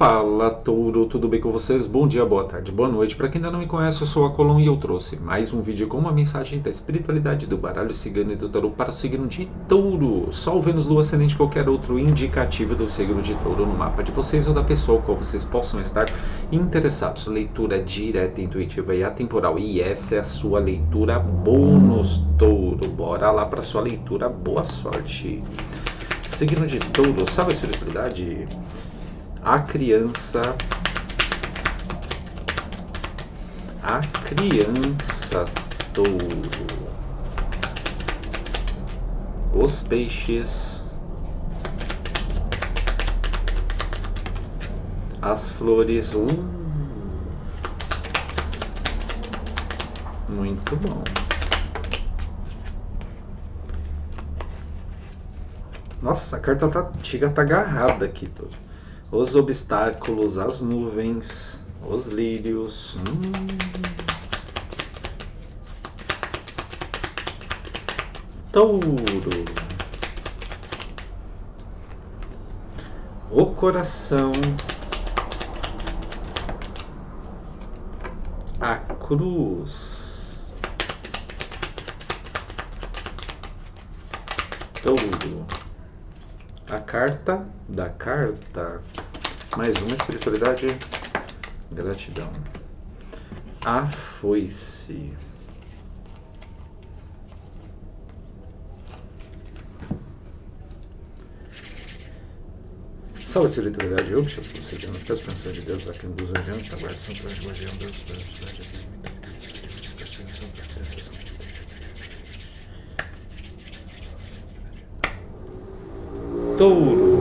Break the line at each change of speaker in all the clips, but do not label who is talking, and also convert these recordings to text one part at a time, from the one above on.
Fala, Touro, tudo bem com vocês? Bom dia, boa tarde, boa noite. Para quem ainda não me conhece, eu sou a Colom e eu trouxe mais um vídeo com uma mensagem da espiritualidade do baralho cigano e do tarô para o signo de Touro. Sol, Vênus, Lua, Ascendente, qualquer outro indicativo do signo de Touro no mapa de vocês ou da pessoa com qual vocês possam estar interessados. Leitura direta, intuitiva e atemporal. E essa é a sua leitura bônus, Touro. Bora lá para sua leitura. Boa sorte. Signo de Touro, sabe a espiritualidade? A criança Touro, os peixes, as flores, muito bom. Nossa, a carta chega a estar agarrada aqui, Touro. Os obstáculos, as nuvens, os lírios. Touro. O coração. A cruz. Touro. A carta da carta. Mais uma espiritualidade. Gratidão. A foice. Salve a espiritualidade. Eu, que você que não fica as pensões de Deus, aqui nos anjos, aguarda São Jorge, guardião, Deus, Touro.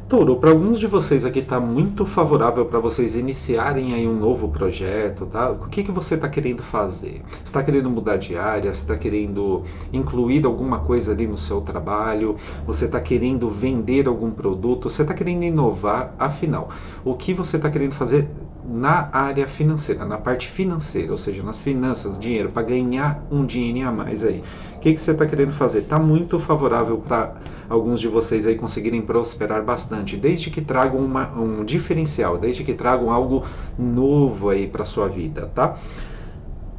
Touro, para alguns de vocês aqui está muito favorável para vocês iniciarem aí um novo projeto, tá? O que você está querendo fazer? Você está querendo mudar de área? Você está querendo incluir alguma coisa ali no seu trabalho? Você está querendo vender algum produto? Você está querendo inovar? Afinal, o que você está querendo fazer na área financeira, na parte financeira, ou seja, nas finanças, dinheiro, para ganhar um dinheirinho a mais aí. O que você está querendo fazer? Está muito favorável para alguns de vocês aí conseguirem prosperar bastante, desde que tragam um diferencial, desde que tragam algo novo aí para sua vida, tá?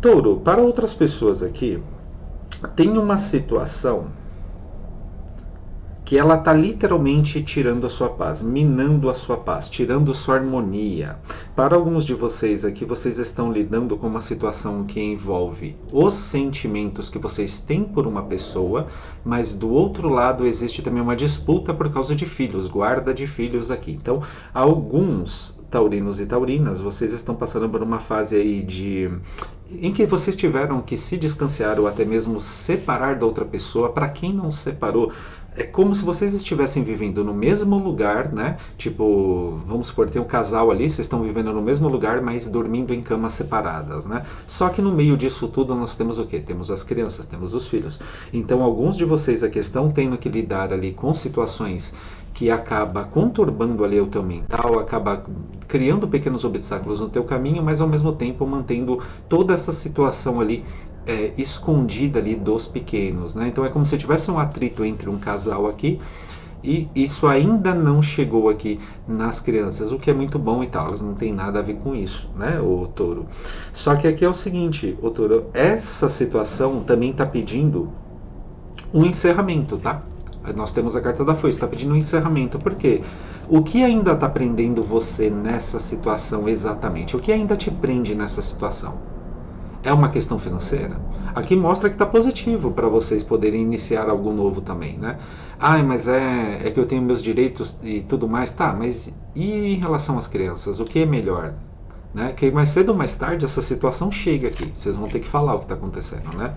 Touro, para outras pessoas aqui, tem uma situação que ela está literalmente tirando a sua paz, minando a sua paz, tirando sua harmonia. Para alguns de vocês aqui, vocês estão lidando com uma situação que envolve os sentimentos que vocês têm por uma pessoa, mas do outro lado existe também uma disputa por causa de filhos, guarda de filhos aqui. Então, alguns taurinos e taurinas, vocês estão passando por uma fase aí em que vocês tiveram que se distanciar ou até mesmo separar da outra pessoa. Para quem não separou, é como se vocês estivessem vivendo no mesmo lugar, né? Tipo, vamos supor, tem um casal ali, vocês estão vivendo no mesmo lugar, mas dormindo em camas separadas, né? Só que no meio disso tudo nós temos o quê? Temos as crianças, temos os filhos. Então, alguns de vocês aqui estão tendo que lidar ali com situações que acaba conturbando ali o teu mental, acaba criando pequenos obstáculos no teu caminho, mas ao mesmo tempo mantendo toda essa situação ali escondida ali dos pequenos, né? Então é como se tivesse um atrito entre um casal aqui e isso ainda não chegou aqui nas crianças, o que é muito bom e tal, elas não tem nada a ver com isso, né, o Touro? Só que aqui é o seguinte, o Touro, essa situação também está pedindo um encerramento, tá? Nós temos a carta da foice, está pedindo um encerramento. Por quê? O que ainda está prendendo você nessa situação exatamente? O que ainda te prende nessa situação? É uma questão financeira? Aqui mostra que está positivo para vocês poderem iniciar algo novo também, né? Ah, mas é que eu tenho meus direitos e tudo mais. Tá, mas e em relação às crianças? O que é melhor? Né? Que mais cedo ou mais tarde essa situação chega aqui. Vocês vão ter que falar o que está acontecendo, né?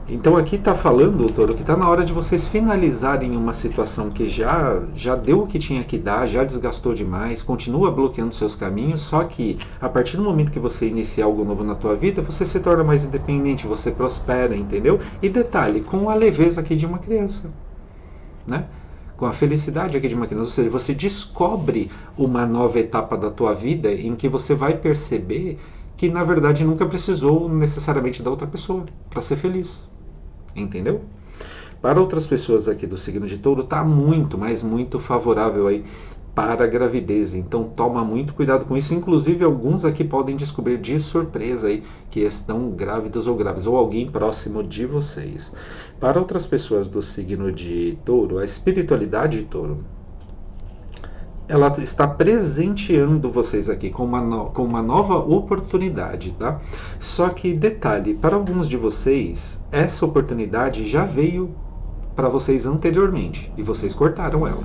Então aqui está falando, Touro, que está na hora de vocês finalizarem uma situação que já deu o que tinha que dar, já desgastou demais, continua bloqueando seus caminhos, só que a partir do momento que você inicia algo novo na tua vida, você se torna mais independente, você prospera, entendeu? E detalhe, com a leveza aqui de uma criança, né? Com a felicidade aqui de uma criança, ou seja, você descobre uma nova etapa da tua vida em que você vai perceber que na verdade nunca precisou necessariamente da outra pessoa para ser feliz. Entendeu? Para outras pessoas aqui do signo de Touro, está muito, mas muito favorável aí para a gravidez. Então toma muito cuidado com isso. Inclusive alguns aqui podem descobrir de surpresa aí que estão grávidos ou grávidas, ou alguém próximo de vocês. Para outras pessoas do signo de Touro, a espiritualidade de Touro, ela está presenteando vocês aqui com uma nova oportunidade, tá? Só que detalhe, para alguns de vocês, essa oportunidade já veio para vocês anteriormente e vocês cortaram ela.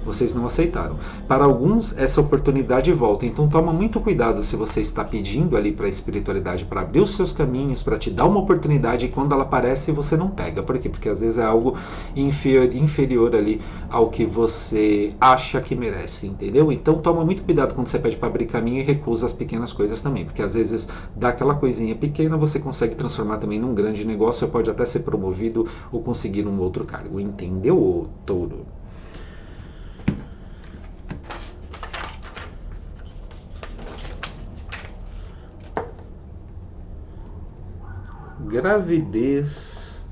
Vocês não aceitaram. Para alguns, essa oportunidade volta. Então toma muito cuidado se você está pedindo ali para a espiritualidade para abrir os seus caminhos, para te dar uma oportunidade, e quando ela aparece você não pega. Por quê? Porque às vezes é algo inferior ali ao que você acha que merece, entendeu? Então toma muito cuidado quando você pede para abrir caminho e recusa as pequenas coisas também, porque às vezes daquela coisinha pequena você consegue transformar também num grande negócio, ou pode até ser promovido ou conseguir um outro cargo, entendeu, Touro? Gravidez,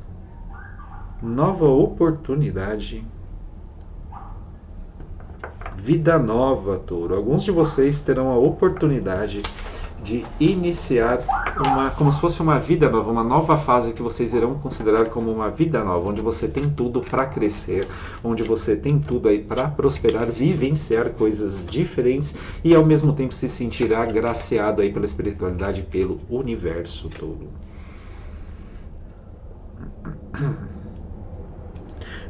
nova oportunidade, vida nova, Touro. Alguns de vocês terão a oportunidade de iniciar como se fosse uma vida nova, uma nova fase que vocês irão considerar como uma vida nova, onde você tem tudo para crescer, onde você tem tudo aí para prosperar, vivenciar coisas diferentes e ao mesmo tempo se sentir agraciado aí pela espiritualidade, pelo universo, Touro.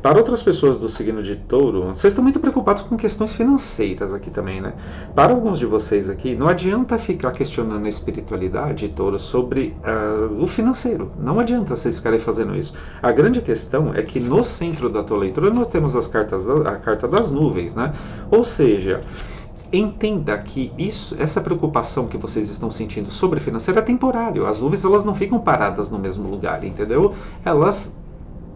Para outras pessoas do signo de Touro, vocês estão muito preocupados com questões financeiras aqui também, né? Para alguns de vocês aqui, não adianta ficar questionando a espiritualidade, Touro, sobre o financeiro. Não adianta vocês ficarem fazendo isso. A grande questão é que no centro da tua leitura nós temos a carta das nuvens, né? Ou seja, entenda que essa preocupação que vocês estão sentindo sobre financeiro é temporário. As nuvens elas não ficam paradas no mesmo lugar, entendeu? Elas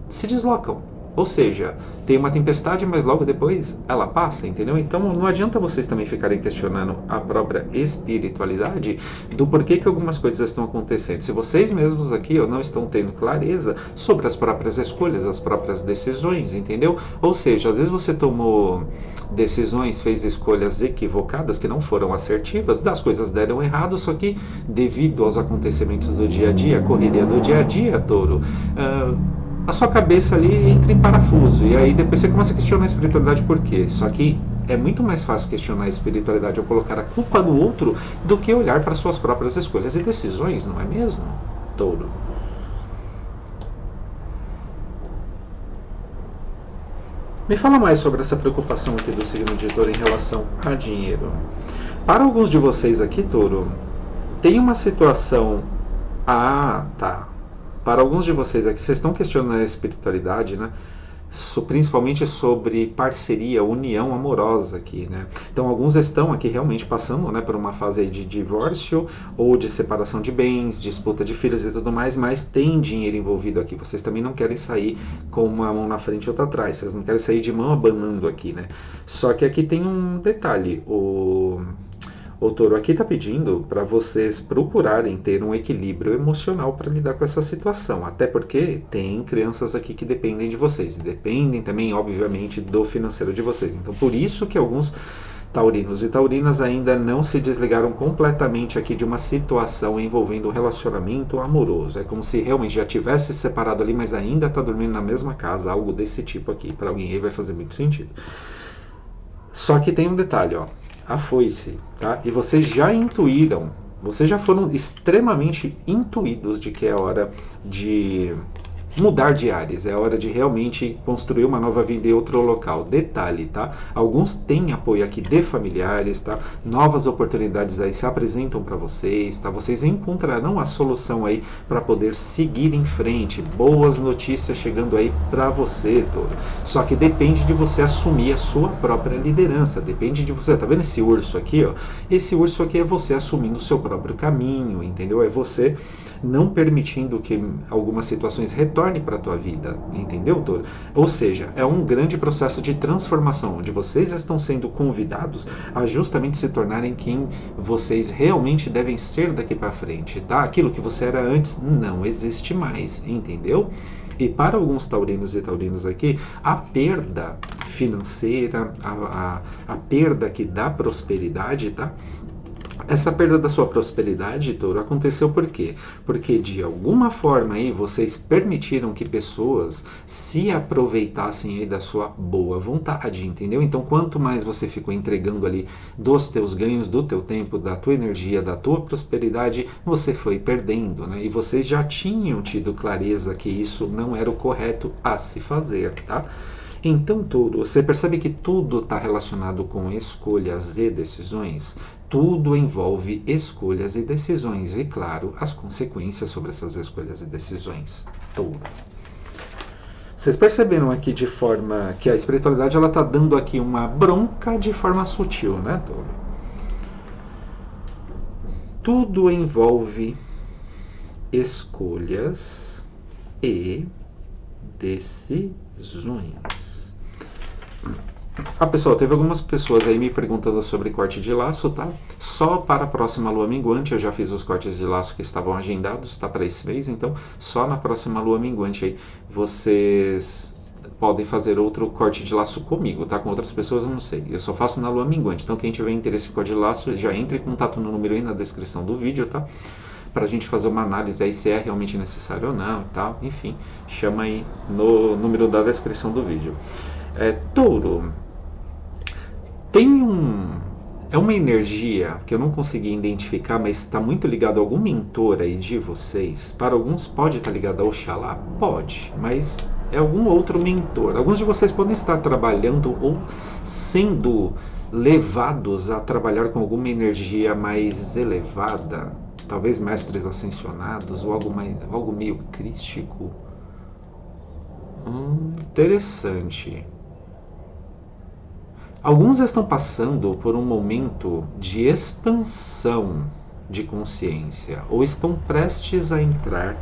se deslocam. Ou seja, tem uma tempestade, mas logo depois ela passa, entendeu? Então não adianta vocês também ficarem questionando a própria espiritualidade do porquê que algumas coisas estão acontecendo. Se vocês mesmos aqui não estão tendo clareza sobre as próprias escolhas, as próprias decisões, entendeu? Ou seja, às vezes você tomou decisões, fez escolhas equivocadas que não foram assertivas, as coisas deram errado, só que devido aos acontecimentos do dia a dia, a correria do dia a dia, Touro, a sua cabeça ali entra em parafuso, e aí depois você começa a questionar a espiritualidade por quê. Só que é muito mais fácil questionar a espiritualidade ou colocar a culpa no outro do que olhar para suas próprias escolhas e decisões, não é mesmo, Touro? Me fala mais sobre essa preocupação aqui do signo de Touro em relação a dinheiro. Para alguns de vocês aqui, Touro, tem uma situação... tá. Para alguns de vocês aqui, vocês estão questionando a espiritualidade, né? Principalmente sobre parceria, união amorosa aqui, né? Então alguns estão aqui realmente passando, né, por uma fase aí de divórcio ou de separação de bens, disputa de filhos e tudo mais, mas tem dinheiro envolvido aqui. Vocês também não querem sair com uma mão na frente e outra atrás, vocês não querem sair de mão abanando aqui, né? Só que aqui tem um detalhe, o Touro aqui está pedindo para vocês procurarem ter um equilíbrio emocional para lidar com essa situação, até porque tem crianças aqui que dependem de vocês, e dependem também, obviamente, do financeiro de vocês. Então, por isso que alguns taurinos e taurinas ainda não se desligaram completamente aqui de uma situação envolvendo um relacionamento amoroso. É como se realmente já tivesse separado ali, mas ainda está dormindo na mesma casa, algo desse tipo aqui. Para alguém aí vai fazer muito sentido. Só que tem um detalhe, ó. A foice, tá? E vocês já intuíram, vocês já foram extremamente intuídos de que é hora de mudar de ares, é hora de realmente construir uma nova vida em outro local. Detalhe, tá? Alguns têm apoio aqui de familiares, tá? Novas oportunidades aí se apresentam para vocês, tá? Vocês encontrarão a solução aí para poder seguir em frente. Boas notícias chegando aí para você, Touro. Só que depende de você assumir a sua própria liderança, depende de você. Tá vendo esse urso aqui, ó? Esse urso aqui é você assumindo o seu próprio caminho, entendeu? É você não permitindo que algumas situações retornem retorne para a tua vida, entendeu, Touro? Ou seja, é um grande processo de transformação, onde vocês estão sendo convidados a justamente se tornarem quem vocês realmente devem ser daqui para frente, tá? Aquilo que você era antes não existe mais, entendeu? E para alguns taurinos e taurinas aqui, a perda financeira, a perda que dá prosperidade, tá? Essa perda da sua prosperidade, Touro, aconteceu por quê? Porque de alguma forma aí vocês permitiram que pessoas se aproveitassem aí da sua boa vontade, entendeu? Então quanto mais você ficou entregando ali dos teus ganhos, do teu tempo, da tua energia, da tua prosperidade, você foi perdendo, né? E vocês já tinham tido clareza que isso não era o correto a se fazer, tá? Então, Touro, você percebe que tudo está relacionado com escolhas e decisões? Tudo envolve escolhas e decisões e, claro, as consequências sobre essas escolhas e decisões. Touro. Vocês perceberam aqui de forma que a espiritualidade ela está dando aqui uma bronca de forma sutil, né, Touro? Tudo envolve escolhas e decisões. Pessoal, teve algumas pessoas aí me perguntando sobre corte de laço, tá? Só para a próxima lua minguante, eu já fiz os cortes de laço que estavam agendados, tá? Para esse mês, então só na próxima lua minguante aí vocês podem fazer outro corte de laço comigo, tá? Com outras pessoas eu não sei, eu só faço na lua minguante, então quem tiver interesse em corte de laço, já entre em contato no número aí na descrição do vídeo, tá? Para a gente fazer uma análise aí se é realmente necessário ou não e tal, enfim, chama aí no número da descrição do vídeo. Touro, é uma energia que eu não consegui identificar, mas está muito ligado a algum mentor aí de vocês. Para alguns pode estar ligado ao Oxalá? Pode, mas é algum outro mentor. Alguns de vocês podem estar trabalhando ou sendo levados a trabalhar com alguma energia mais elevada, talvez mestres ascensionados ou algo meio crístico. Interessante. Alguns estão passando por um momento de expansão de consciência ou estão prestes a entrar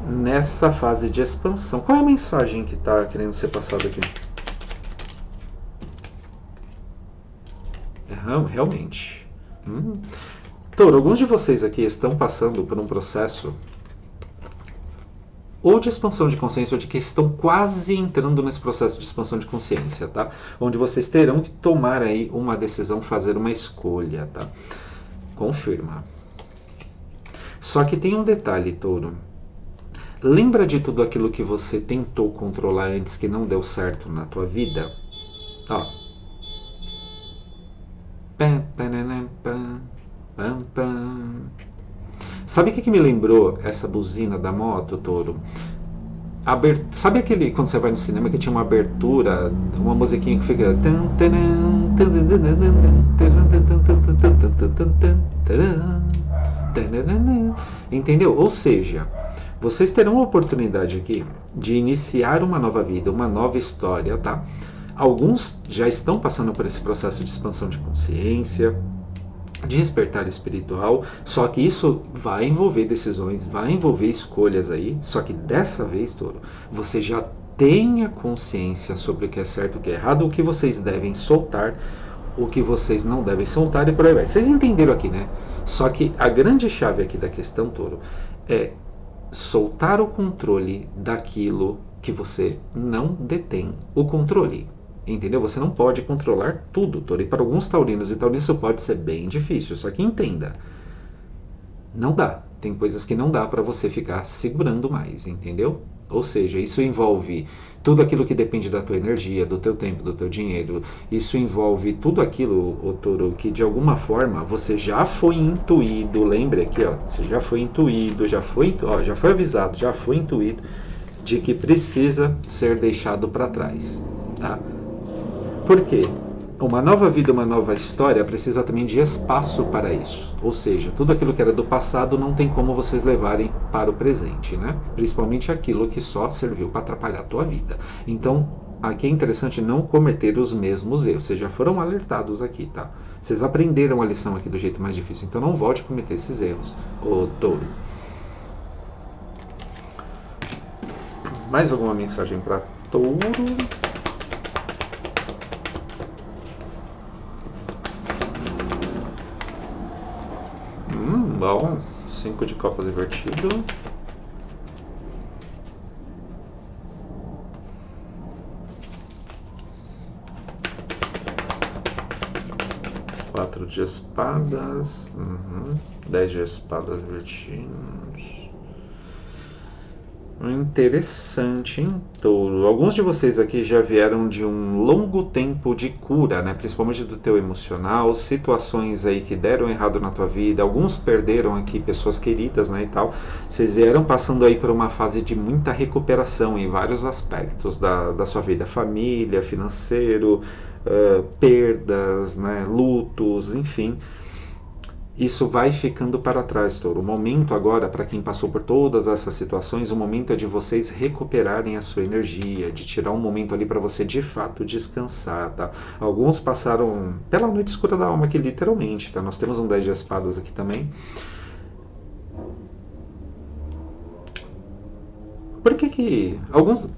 nessa fase de expansão. Qual é a mensagem que está querendo ser passada aqui? Realmente. Touro, alguns de vocês aqui estão passando por um processo ou de expansão de consciência, ou de que estão quase entrando nesse processo de expansão de consciência, tá? Onde vocês terão que tomar aí uma decisão, fazer uma escolha, tá? Confirma. Só que tem um detalhe, Touro. Lembra de tudo aquilo que você tentou controlar antes que não deu certo na tua vida? Ó. Sabe o que me lembrou essa buzina da moto, Touro? Sabe aquele, quando você vai no cinema, que tinha uma abertura, uma musiquinha que fica... Entendeu? Ou seja, vocês terão a oportunidade aqui de iniciar uma nova vida, uma nova história, tá? Alguns já estão passando por esse processo de expansão de consciência, de despertar espiritual, só que isso vai envolver decisões, vai envolver escolhas aí, só que dessa vez, Touro, você já tenha consciência sobre o que é certo e o que é errado, o que vocês devem soltar, o que vocês não devem soltar e por aí vai. Vocês entenderam aqui, né? Só que a grande chave aqui da questão, Touro, é soltar o controle daquilo que você não detém o controle. Entendeu? Você não pode controlar tudo, Touro. E para alguns taurinos e taurinas isso pode ser bem difícil. Só que entenda, não dá. Tem coisas que não dá para você ficar segurando mais, entendeu? Ou seja, isso envolve tudo aquilo que depende da tua energia, do teu tempo, do teu dinheiro. Isso envolve tudo aquilo, Touro, que de alguma forma você já foi intuído. Lembre aqui, ó, você já foi intuído, já foi avisado, já foi intuído de que precisa ser deixado para trás, tá? Por quê? Uma nova vida, uma nova história precisa também de espaço para isso. Ou seja, tudo aquilo que era do passado não tem como vocês levarem para o presente, né? Principalmente aquilo que só serviu para atrapalhar a tua vida. Então, aqui é interessante não cometer os mesmos erros. Vocês já foram alertados aqui, tá? Vocês aprenderam a lição aqui do jeito mais difícil. Então não volte a cometer esses erros, ô Touro. Mais alguma mensagem para Touro? Bom. 5 de copas invertido. 4 de espadas. 10 de espadas invertidos. Interessante, hein, Touro? Alguns de vocês aqui já vieram de um longo tempo de cura, né? Principalmente do teu emocional, situações aí que deram errado na tua vida. Alguns perderam aqui pessoas queridas, né, e tal. Vocês vieram passando aí por uma fase de muita recuperação em vários aspectos da sua vida. Família, financeiro, perdas, né, lutos, enfim. Isso vai ficando para trás, Touro. O momento agora, para quem passou por todas essas situações, o momento é de vocês recuperarem a sua energia, de tirar um momento ali para você de fato descansar, tá? Alguns passaram pela noite escura da alma aqui, literalmente, tá? Nós temos um 10 de espadas aqui também. Por que alguns...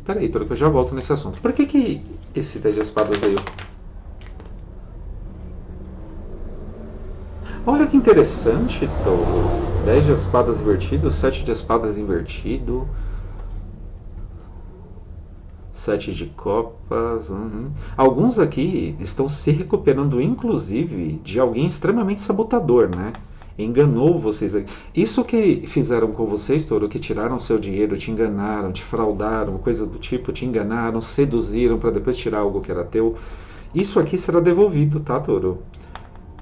Peraí, Touro, que eu já volto nesse assunto. Por que esse 10 de espadas veio? Olha que interessante, Touro. 10 de espadas invertido, 7 de espadas invertido, 7 de copas. Alguns aqui estão se recuperando, inclusive, de alguém extremamente sabotador, né? Enganou vocês. Isso que fizeram com vocês, Touro, que tiraram seu dinheiro, te enganaram, te fraudaram, coisa do tipo, te enganaram, seduziram para depois tirar algo que era teu. Isso aqui será devolvido, tá, Touro?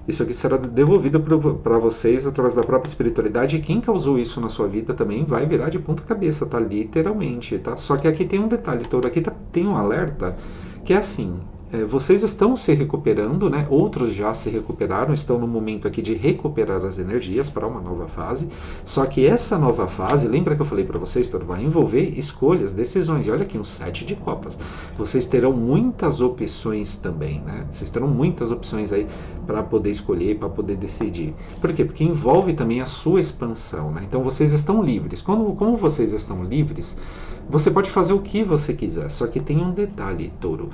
Isso aqui será devolvido para vocês através da própria espiritualidade, e quem causou isso na sua vida também vai virar de ponta cabeça, tá? Literalmente, tá? Só que aqui tem um detalhe, Touro, aqui tem um alerta, que é assim, vocês estão se recuperando, né? Outros já se recuperaram, estão no momento aqui de recuperar as energias para uma nova fase. Só que essa nova fase, lembra que eu falei para vocês, Touro, vai envolver escolhas, decisões. E olha aqui, um 7 de copas. Vocês terão muitas opções também, né? Vocês terão muitas opções aí para poder escolher, para poder decidir. Por quê? Porque envolve também a sua expansão, né? Então vocês estão livres. Como vocês estão livres, você pode fazer o que você quiser. Só que tem um detalhe, Touro.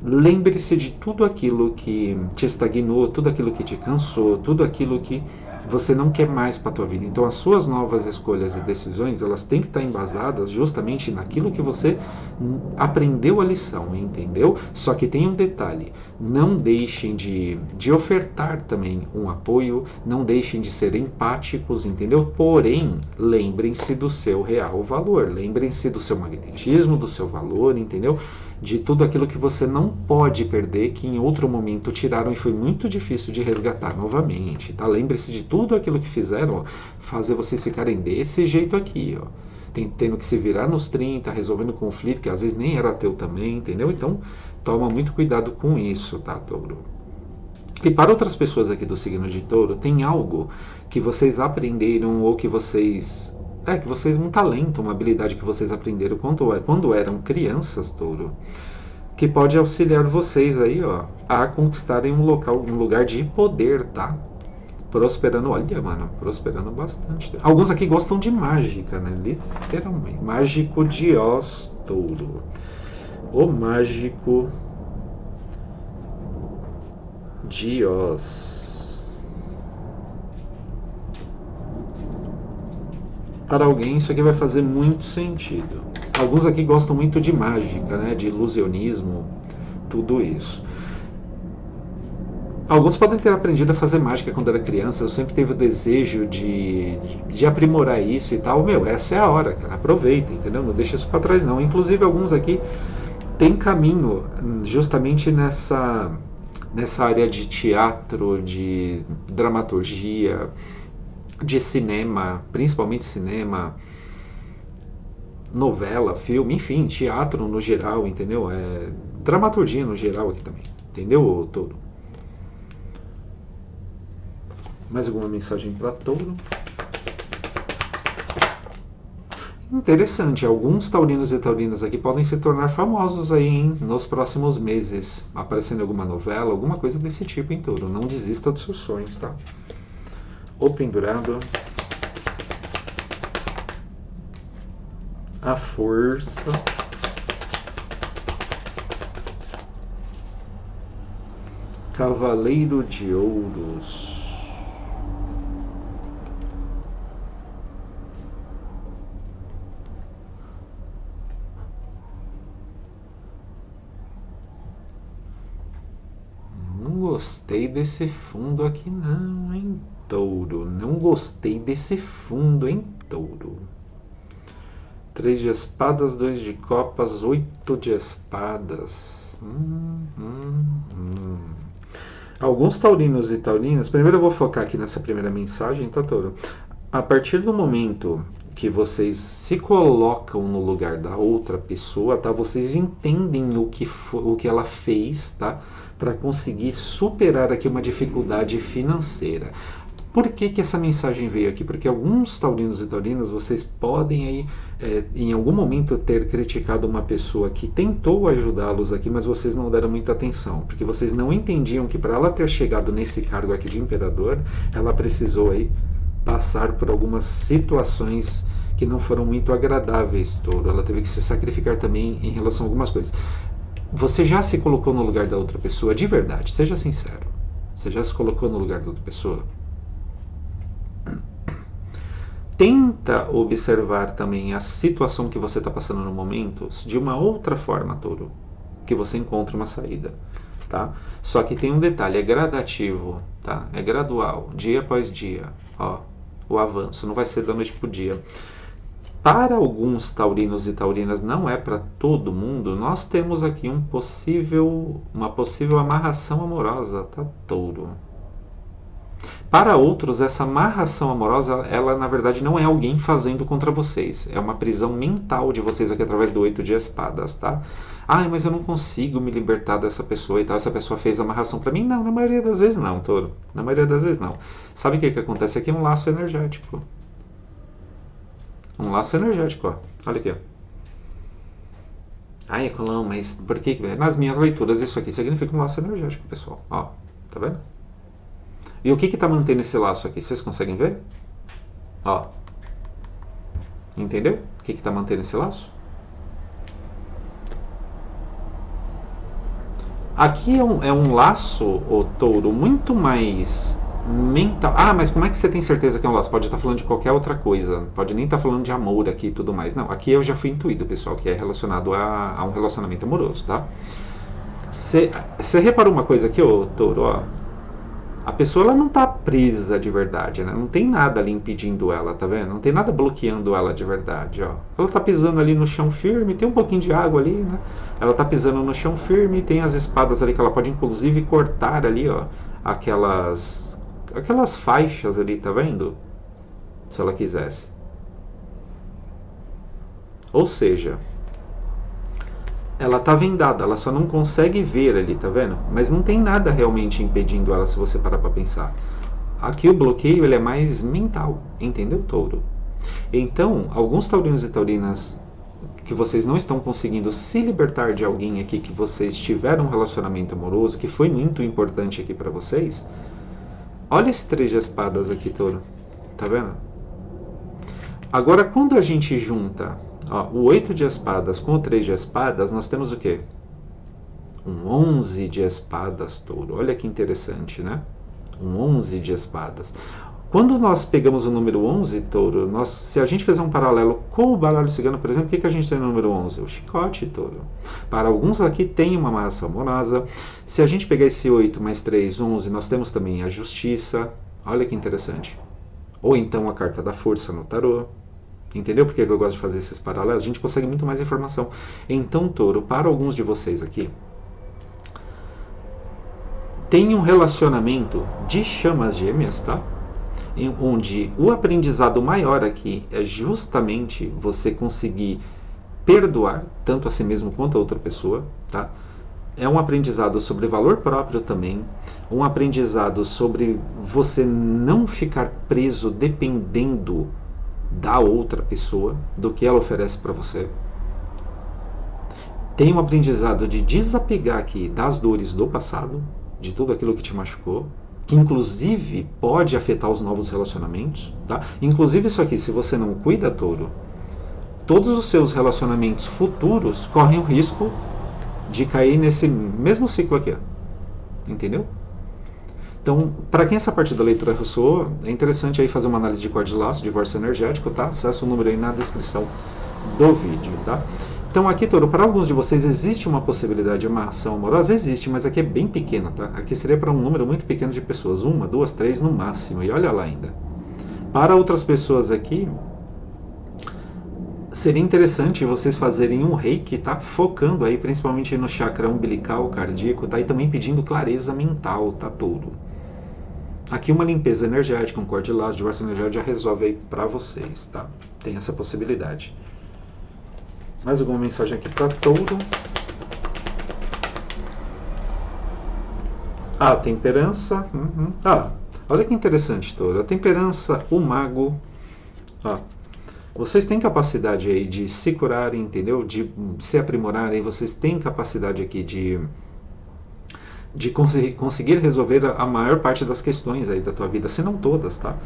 Lembre-se de tudo aquilo que te estagnou, tudo aquilo que te cansou, tudo aquilo que você não quer mais para a tua vida. Então as suas novas escolhas e decisões, elas têm que estar embasadas justamente naquilo que você aprendeu a lição, entendeu? Só que tem um detalhe, não deixem de ofertar também um apoio, não deixem de ser empáticos, entendeu? Porém, lembrem-se do seu real valor, lembrem-se do seu magnetismo, do seu valor, entendeu? De tudo aquilo que você não pode perder, que em outro momento tiraram e foi muito difícil de resgatar novamente, tá? Lembre-se de tudo aquilo que fizeram, ó, fazer vocês ficarem desse jeito aqui, ó. Tendo que se virar nos 30, resolvendo conflito, que às vezes nem era teu também, entendeu? Então, toma muito cuidado com isso, tá, Touro? E para outras pessoas aqui do signo de Touro, tem algo que vocês aprenderam ou que vocês... um talento, uma habilidade que vocês aprenderam quando eram crianças, Touro, que pode auxiliar vocês aí, ó, a conquistarem um lugar de poder, tá? Prosperando, olha, mano, prosperando bastante. Alguns aqui gostam de mágica, né? Literalmente. Mágico de Oz, Touro. O mágico de Oz. Para alguém isso aqui vai fazer muito sentido. Alguns aqui gostam muito de mágica, né? De ilusionismo, tudo isso. Alguns podem ter aprendido a fazer mágica quando era criança. Eu sempre tive o desejo de aprimorar isso e tal. Meu, essa é a hora, cara. Aproveita, entendeu? Não deixa isso para trás, não. Inclusive, alguns aqui têm caminho justamente nessa área de teatro, de dramaturgia, de cinema, principalmente cinema, novela, filme, enfim, teatro no geral, entendeu? Dramaturgia no geral aqui também, entendeu, Touro? Mais alguma mensagem para Touro? Interessante, alguns taurinos e taurinas aqui podem se tornar famosos aí, hein, nos próximos meses, aparecendo em alguma novela, alguma coisa desse tipo, em Touro. Não desista dos seus sonhos, tá? O pendurado. a força, cavaleiro de ouros, não gostei desse fundo aqui não, hein, touro, não gostei desse fundo, hein, touro. 3 de espadas, 2 de copas, 8 de espadas. Alguns taurinos e taurinas, primeiro eu vou focar aqui nessa primeira mensagem, tá, touro? A partir do momento que vocês se colocam no lugar da outra pessoa, tá? Vocês entendem o que ela fez, tá? Para conseguir superar aqui uma dificuldade financeira. Por que essa mensagem veio aqui? Porque alguns taurinos e taurinas, vocês podem aí, em algum momento, ter criticado uma pessoa que tentou ajudá-los aqui, mas vocês não deram muita atenção, porque vocês não entendiam que para ela ter chegado nesse cargo aqui de imperador, ela precisou aí passar por algumas situações que não foram muito agradáveis, touro. Ela teve que se sacrificar também em relação a algumas coisas. Você já se colocou no lugar da outra pessoa de verdade? Seja sincero. Você já se colocou no lugar da outra pessoa? Tenta observar também a situação que você está passando no momento de uma outra forma, touro, que você encontra uma saída, tá? Só que tem um detalhe, é gradativo, tá? É gradual, dia após dia, ó, o avanço, não vai ser da noite pro dia. Para alguns taurinos e taurinas, não é para todo mundo, nós temos aqui uma possível amarração amorosa, tá, touro? Para outros, essa amarração amorosa, ela na verdade não é alguém fazendo contra vocês. É uma prisão mental de vocês aqui através do 8 de espadas, tá? Ah, mas eu não consigo me libertar dessa pessoa e tal. Essa pessoa fez amarração para mim? Não, na maioria das vezes não, touro. Na maioria das vezes não. Sabe o que acontece aqui? Um laço energético. Um laço energético, ó. Olha aqui, ó. Ai, Colão, mas por que? Nas minhas leituras, isso aqui significa um laço energético, pessoal. Ó, tá vendo? E o que está mantendo esse laço aqui? Vocês conseguem ver? Ó. Entendeu? O que está mantendo esse laço? Aqui é um laço, ô touro, muito mais mental. Ah, mas como é que você tem certeza que é um laço? Pode estar falando de qualquer outra coisa. Pode nem estar falando de amor aqui e tudo mais. Não, aqui eu já fui intuído, pessoal, que é relacionado a um relacionamento amoroso, tá? Você reparou uma coisa aqui, ô touro, ó? A pessoa ela não está presa de verdade, né? Não tem nada ali impedindo ela, tá vendo? Não tem nada bloqueando ela de verdade, ó. Ela está pisando ali no chão firme, tem um pouquinho de água ali, né? Ela está pisando no chão firme, tem as espadas ali que ela pode inclusive cortar ali, ó, aquelas faixas ali, tá vendo? Se ela quisesse. Ou seja, ela tá vendada, ela só não consegue ver ali, tá vendo? Mas não tem nada realmente impedindo ela se você parar para pensar. Aqui o bloqueio ele é mais mental, entendeu, touro? Então, alguns taurinos e taurinas que vocês não estão conseguindo se libertar de alguém aqui que vocês tiveram um relacionamento amoroso, que foi muito importante aqui para vocês, olha esse 3 de espadas aqui, touro, tá vendo? Agora, quando a gente junta o 8 de espadas com o 3 de espadas, nós temos o quê? Um 11 de espadas, touro. Olha que interessante, né? Um 11 de espadas. Quando nós pegamos o número 11, touro, se a gente fizer um paralelo com o baralho cigano, por exemplo, o que a gente tem no número 11? O chicote, touro. Para alguns aqui tem uma amarração amorosa. Se a gente pegar esse 8 mais 3, 11, nós temos também a justiça. Olha que interessante. Ou então a carta da força no tarô. Entendeu por que eu gosto de fazer esses paralelos? A gente consegue muito mais informação. Então, touro, para alguns de vocês aqui, tem um relacionamento de chamas gêmeas, tá? Onde o aprendizado maior aqui é justamente você conseguir perdoar tanto a si mesmo quanto a outra pessoa, tá? É um aprendizado sobre valor próprio também, um aprendizado sobre você não ficar preso dependendo da outra pessoa, do que ela oferece para você. Tem um aprendizado de desapegar aqui das dores do passado, de tudo aquilo que te machucou, que inclusive pode afetar os novos relacionamentos, tá? Inclusive isso aqui, se você não cuida, touro, todos os seus relacionamentos futuros correm o risco de cair nesse mesmo ciclo aqui, ó. Entendeu? Então, para quem essa parte da leitura ressoou, é interessante aí fazer uma análise de cor de laço, divórcio energético, tá? Acesse o número aí na descrição do vídeo, tá? Então aqui, Touro, para alguns de vocês existe uma possibilidade de amarração amorosa? Existe, mas aqui é bem pequena, tá? Aqui seria para um número muito pequeno de pessoas, 1, 2, 3 no máximo, e olha lá ainda. Para outras pessoas aqui, seria interessante vocês fazerem um reiki, tá? Focando aí principalmente no chakra umbilical, cardíaco, tá? E também pedindo clareza mental, tá, Touro? Aqui uma limpeza energética, um cor de laço, divórcio energético já resolve aí para vocês, tá? Tem essa possibilidade. Mais alguma mensagem aqui para Touro? A temperança. Olha que interessante, Touro. A temperança, o mago. Vocês têm capacidade aí de se curarem, entendeu? De se aprimorarem. Vocês têm capacidade aqui de conseguir resolver a maior parte das questões aí da tua vida, se não todas, tá?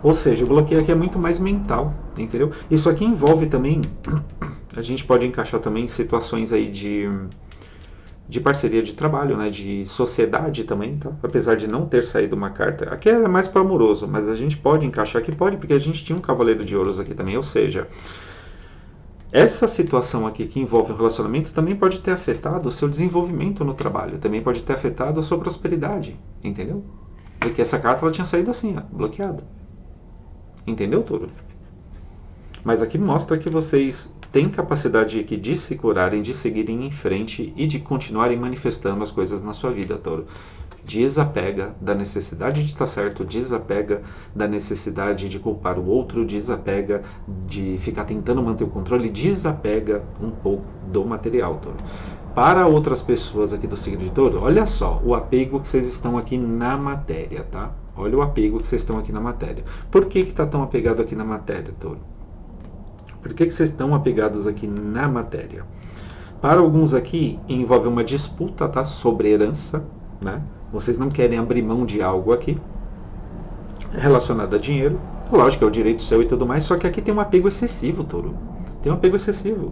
Ou seja, o bloqueio aqui é muito mais mental, entendeu? Isso aqui envolve também, a gente pode encaixar também situações aí de parceria de trabalho, né? De sociedade também, tá? Apesar de não ter saído uma carta, aqui é mais para amoroso, mas a gente pode encaixar aqui, pode, porque a gente tinha um cavaleiro de ouros aqui também, ou seja, essa situação aqui que envolve o relacionamento também pode ter afetado o seu desenvolvimento no trabalho, também pode ter afetado a sua prosperidade, entendeu? Porque essa carta ela tinha saído assim, ó, bloqueada. Entendeu, Touro? Mas aqui mostra que vocês têm capacidade aqui de se curarem, de seguirem em frente e de continuarem manifestando as coisas na sua vida, Touro. Desapega da necessidade de estar certo, desapega da necessidade de culpar o outro, desapega de ficar tentando manter o controle, desapega um pouco do material, Touro. Para outras pessoas aqui do signo de Touro, olha só o apego que vocês estão aqui na matéria, tá? Olha o apego que vocês estão aqui na matéria. Por que está tão apegado aqui na matéria, Touro? Por que vocês estão apegados aqui na matéria? Para alguns aqui, envolve uma disputa, tá? Sobre herança, né? Vocês não querem abrir mão de algo aqui relacionado a dinheiro. Lógico, é o direito seu e tudo mais, só que aqui tem um apego excessivo, Touro. Tem um apego excessivo.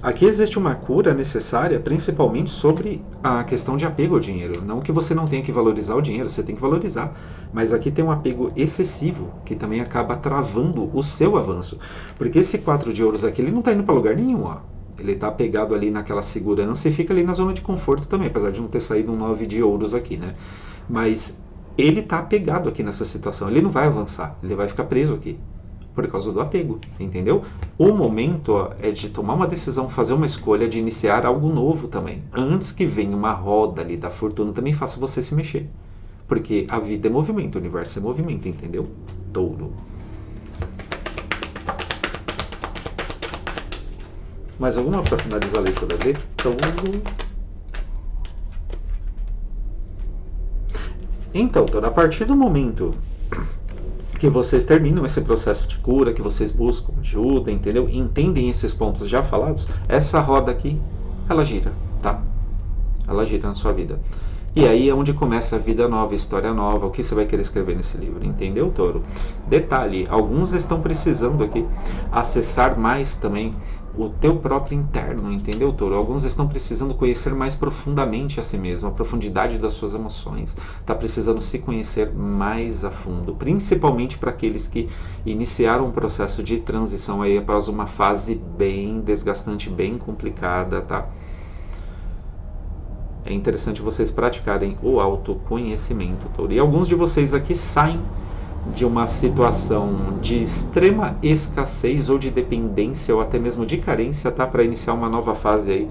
Aqui existe uma cura necessária, principalmente sobre a questão de apego ao dinheiro. Não que você não tenha que valorizar o dinheiro, você tem que valorizar. Mas aqui tem um apego excessivo, que também acaba travando o seu avanço. Porque esse 4 de ouros aqui, ele não está indo para lugar nenhum, ó. Ele está apegado ali naquela segurança e fica ali na zona de conforto também, apesar de não ter saído um 9 de ouros aqui, né? Mas ele está apegado aqui nessa situação, ele não vai avançar, ele vai ficar preso aqui. Por causa do apego, entendeu? O momento é de tomar uma decisão, fazer uma escolha, de iniciar algo novo também. Antes que venha uma roda ali da fortuna, também faça você se mexer. Porque a vida é movimento, o universo é movimento, entendeu? Touro. Mais alguma para finalizar a leitura de Touro? Então, Touro, a partir do momento que vocês terminam esse processo de cura, que vocês buscam ajuda, entendeu? Entendem esses pontos já falados, essa roda aqui, ela gira, tá? Ela gira na sua vida. E aí é onde começa a vida nova, a história nova, o que você vai querer escrever nesse livro, entendeu, Touro? Detalhe, alguns estão precisando aqui acessar mais também o teu próprio interno, entendeu, Touro? Alguns estão precisando conhecer mais profundamente a si mesmo, a profundidade das suas emoções. Está precisando se conhecer mais a fundo, principalmente para aqueles que iniciaram um processo de transição aí após uma fase bem desgastante, bem complicada, tá? É interessante vocês praticarem o autoconhecimento, Touro. E alguns de vocês aqui saem de uma situação de extrema escassez ou de dependência ou até mesmo de carência, tá? Para iniciar uma nova fase aí,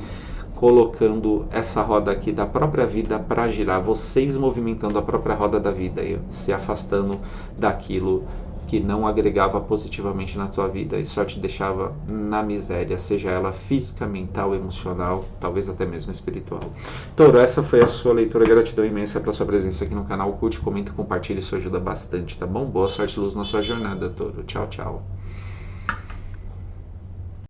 colocando essa roda aqui da própria vida para girar, vocês movimentando a própria roda da vida aí, se afastando daquilo que não agregava positivamente na tua vida e só te deixava na miséria, seja ela física, mental, emocional, talvez até mesmo espiritual. Touro, essa foi a sua leitura. Gratidão imensa pela sua presença aqui no canal. Curte, comenta, compartilha, isso ajuda bastante, tá bom? Boa sorte e luz na sua jornada, Touro. Tchau, tchau.